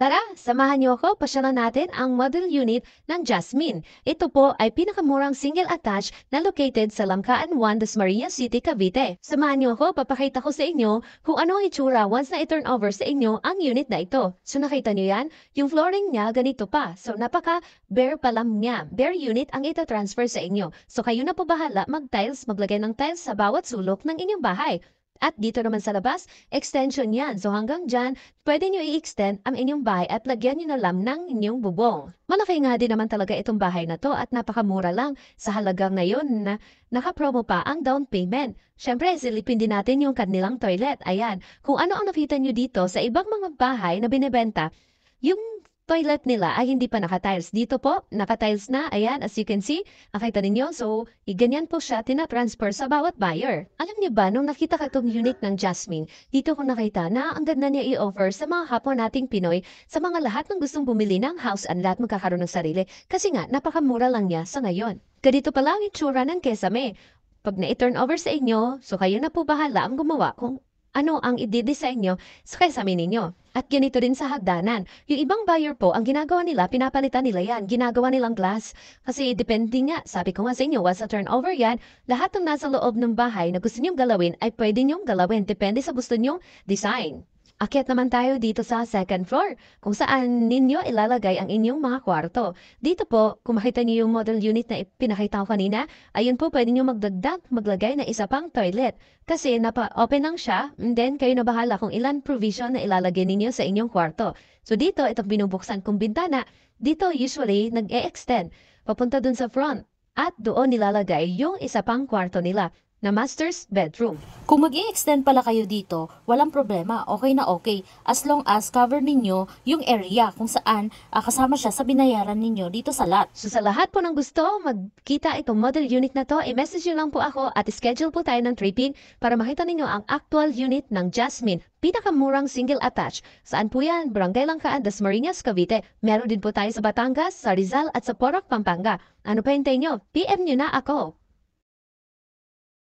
Tara, samahan niyo ako, pasyalan natin ang model unit ng Jasmine. Ito po ay pinakamurang single attached na located sa Langkaan 1, Dasmariñas City, Cavite. Samahan niyo ako, papakita ko sa inyo kung ano ang itsura once na i-turn over sa inyo ang unit na ito. So nakita niyo yan? Yung flooring niya ganito pa. So napaka bare pa lang niya. Bare unit ang ita-transfer sa inyo. So kayo na po bahala mag-tiles, maglagay ng tiles sa bawat sulok ng inyong bahay. At dito naman sa labas, extension yan. So hanggang dyan, pwede nyo i-extend ang inyong bahay at lagyan nyo na lang ng inyong bubong. Malaki nga din naman talaga itong bahay na to at napakamura lang sa halagang ngayon na nakapromo pa ang down payment. Siyempre, silipin din natin yung kanilang toilet. Ayan, kung ano ang nakita nyo dito sa ibang mga bahay na binibenta, yung toilet nila ay hindi pa naka-tiles. Dito po, naka-tiles na. Ayan, as you can see, nakita ninyo. So, ganyan po siya tina-transfer sa bawat buyer. Alam niyo ba, nung nakita ka itong unit ng Jasmine, dito ko nakita na ang ganda niya i-offer sa mga kapwa nating Pinoy, sa mga lahat ng gustong bumili ng house and lahat magkakaroon ng sarili. Kasi nga, napakamura lang niya sa ngayon. Ganito pala ang itsura ng Kesame. Pag na-turn over sa inyo, so kayo na po bahala ang gumawa kung ano ang i-design nyo sa Kesame ninyo. At ganito din sa hagdanan. Yung ibang buyer po, ang ginagawa nila, pinapalitan nila yan. Ginagawa nilang glass. Kasi depende nga, sabi ko nga sa inyo, once na turnover yan, lahat ng nasa loob ng bahay na gusto nyong galawin ay pwede nyong galawin. Depende sa gusto nyong design. Akyat naman tayo dito sa second floor, kung saan ninyo ilalagay ang inyong mga kwarto. Dito po, kung makita niyo yung model unit na pinakita ko kanina, ayun po pwede niyo magdagdag, maglagay na isa pang toilet. Kasi napa-open lang siya, and then kayo na bahala kung ilan provision na ilalagay ninyo sa inyong kwarto. So dito, itong binubuksan kong bintana, dito usually nag-e-extend papunta dun sa front. At doon nilalagay yung isa pang kwarto nila na master's bedroom. Kung mag-i-extend pala kayo dito, walang problema, okay na okay. As long as cover ninyo yung area kung saan kasama siya sa binayaran ninyo dito sa lot. So sa lahat po ng gusto magkita itong model unit na to, i-message nyo lang po ako at schedule po tayo ng tripping para makita ninyo ang actual unit ng Jasmine. Pinakamurang single attached. Saan po yan? Barangay Langkaan, Dasmariñas, Cavite. Meron din po tayo sa Batangas, sa Rizal at sa Porac, Pampanga. Ano pa hintayin nyo? PM nyo na ako.